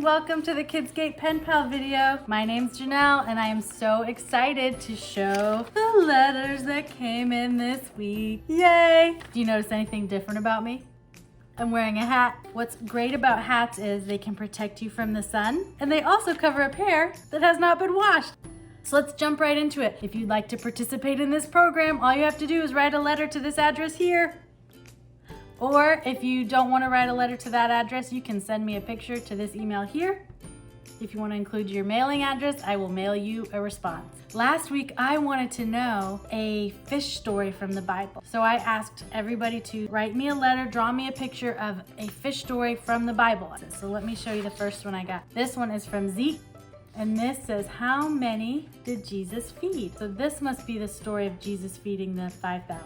welcome to the Kidsgate Pen Pal video. My name's Janelle and I am so excited to show the letters that came in this week. Yay! Do you notice anything different about me? I'm wearing a hat. What's great about hats is they can protect you from the sun, and they also cover a pair that has not been washed. So let's jump right into it. If you'd like to participate in this program, all you have to do is write a letter to this address here. Or if you don't want to write a letter to that address, you can send me a picture to this email here. If you want to include your mailing address, I will mail you a response. Last week, I wanted to know a fish story from the Bible. So I asked everybody to write me a letter, draw me a picture of a fish story from the Bible. So let me show you the first one I got. This one is from Zeke. And this says, how many did Jesus feed? So this must be the story of Jesus feeding the 5,000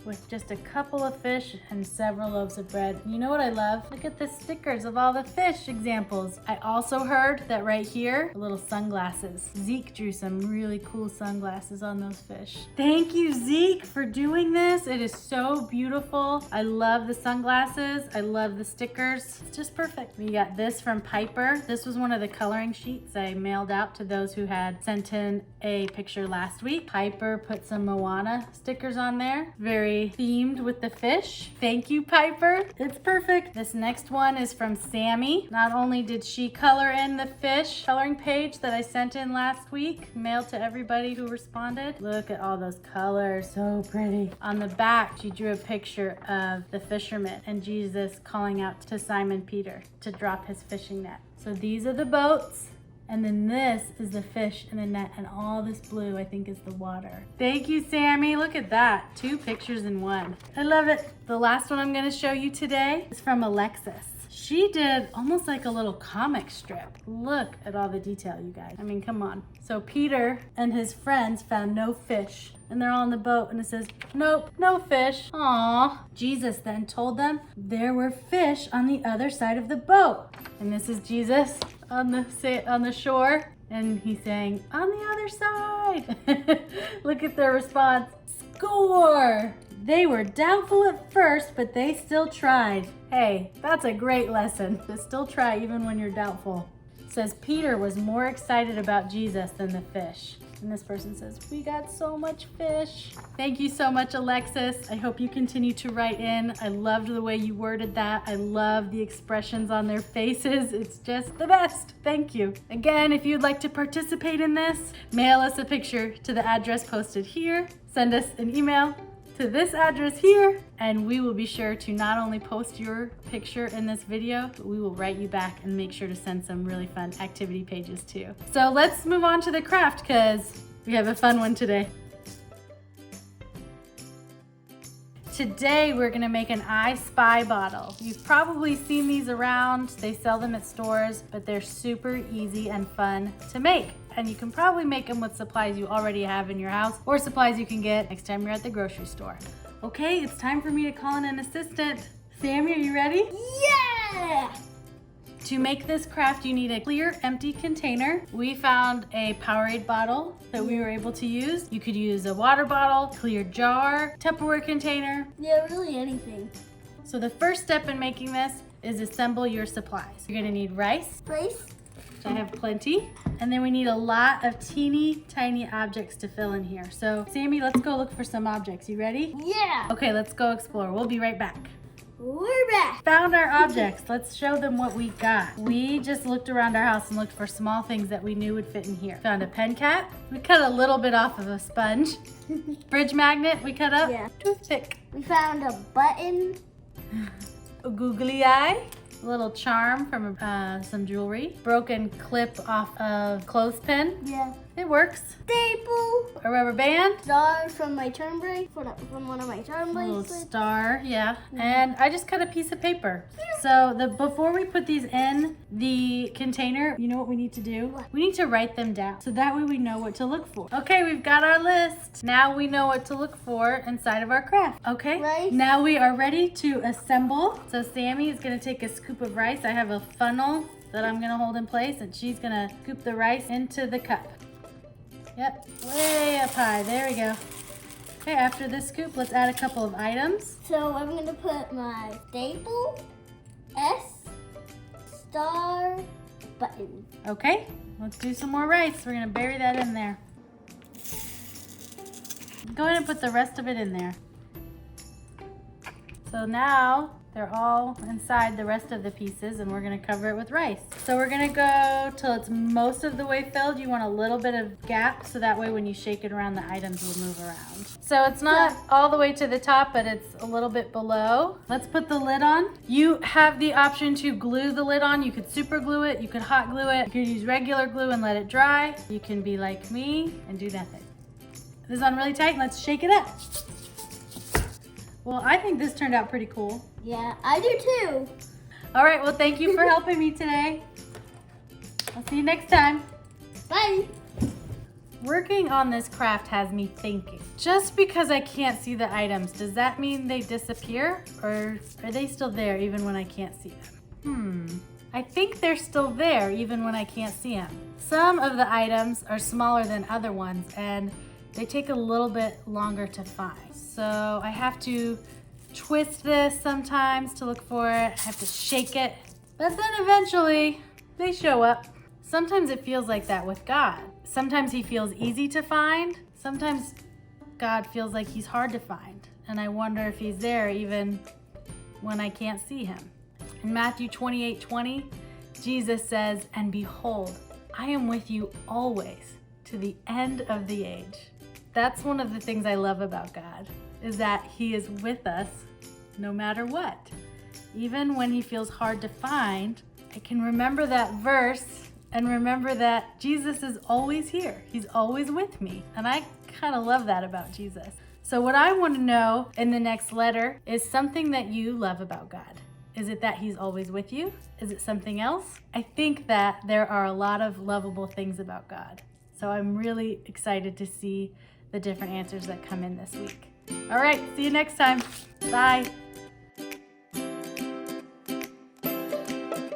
with just a couple of fish and several loaves of bread. You know what I love? Look at the stickers of all the fish examples. I also heard that right here, little sunglasses. Zeke drew some really cool sunglasses on those fish. Thank you, Zeke, for doing this. It is so beautiful. I love the sunglasses. I love the stickers. It's just perfect. We got this from Piper. This was one of the coloring sheets I mailed out to those who had sent in a picture last week. Piper put some Moana stickers on there. Very themed with the fish. Thank you, Piper. It's perfect. This next one is from Sammy. Not only did she color in the fish coloring page that I sent in last week, mailed to everybody who responded. Look at all those colors, so pretty. On the back, she drew a picture of the fisherman and Jesus calling out to Simon Peter to drop his fishing net. So these are the boats. And then this is the fish in the net, and all this blue, I think, is the water. Thank you, Sammy. Look at that. 2 pictures in one. I love it. The last one I'm going to show you today is from Alexis. She did almost like a little comic strip. Look at all the detail, you guys. I mean, come on. So Peter and his friends found no fish, and they're all on the boat, and it says, nope, no fish. Aww. Jesus then told them there were fish on the other side of the boat. And this is Jesus on the shore, and he's saying, on the other side. Look at their response. Score! They were doubtful at first, but they still tried. Hey, that's a great lesson, to still try even when you're doubtful. It says Peter was more excited about Jesus than the fish. And this person says, we got so much fish. Thank you so much, Alexis. I hope you continue to write in. I loved the way you worded that. I love the expressions on their faces. It's just the best. Thank you. Again, if you'd like to participate in this, mail us a picture to the address posted here. Send us an email to this address here, and we will be sure to not only post your picture in this video, but we will write you back and make sure to send some really fun activity pages too. So let's move on to the craft because we have a fun one today. Today we're gonna make an iSpy bottle. You've probably seen these around. They sell them at stores, but they're super easy and fun to make. And you can probably make them with supplies you already have in your house or supplies you can get next time you're at the grocery store. Okay, it's time for me to call in an assistant. Sammy, are you ready? Yeah! To make this craft, you need a clear, empty container. We found a Powerade bottle that we were able to use. You could use a water bottle, clear jar, Tupperware container. Yeah, really anything. So the first step in making this is assemble your supplies. You're gonna need rice. Rice? I have plenty. And then we need a lot of teeny tiny objects to fill in here. So Sammy, let's go look for some objects. You ready? Yeah! Okay, let's go explore. We'll be right back. We're back! Found our objects. Let's show them what we got. We just looked around our house and looked for small things that we knew would fit in here. Found a pen cap. We cut a little bit off of a sponge. Fridge magnet we cut up. Yeah. Toothpick. We found a button. A googly eye. A little charm from some jewelry. Broken clip off of clothespin. Yeah. It works. Staple. A rubber band. Star from my charm bracelet. From one of my charm A little bracelets. star, yeah. And I just cut a piece of paper. So before we put these in the container, you know what we need to do? What? We need to write them down. So that way we know what to look for. Okay, we've got our list. Now we know what to look for inside of our craft. Okay, Rice. now we are ready to assemble. So Sammy is gonna take a scoop of rice. I have a funnel that I'm gonna hold in place, and she's gonna scoop the rice into the cup. Yep, way up high, there we go. Okay, after this scoop, let's add a couple of items. So I'm gonna put my staple, S, star button. Okay, let's do some more rice. We're gonna bury that in there. Go ahead and put the rest of it in there. So now they're all inside the rest of the pieces, and we're gonna cover it with rice. So we're gonna go till it's most of the way filled. You want a little bit of gap so that way when you shake it around, the items will move around. So it's not all the way to the top, but it's a little bit below. Let's put the lid on. You have the option to glue the lid on. You could super glue it, you could hot glue it, you could use regular glue and let it dry. You can be like me and do nothing. This is on really tight. Let's shake it up. Well, I think this turned out pretty cool. Yeah, I do too. All right, well, thank you for helping me today. I'll see you next time. Bye. Working on this craft has me thinking. Just because I can't see the items, does that mean they disappear? Or are they still there even when I can't see them? I think they're still there even when I can't see them. Some of the items are smaller than other ones, and they take a little bit longer to find. So I have to twist this sometimes to look for it. I have to shake it. But then eventually they show up. Sometimes it feels like that with God. Sometimes he feels easy to find. Sometimes God feels like he's hard to find. And I wonder if he's there even when I can't see him. In Matthew 28:20, Jesus says, "And behold, I am with you always to the end of the age." That's one of the things I love about God, is that he is with us no matter what. Even when he feels hard to find, I can remember that verse and remember that Jesus is always here. He's always with me. And I kind of love that about Jesus. So what I want to know in the next letter is something that you love about God. Is it that he's always with you? Is it something else? I think that there are a lot of lovable things about God. So I'm really excited to see the different answers that come in this week. All right, see you next time. Bye.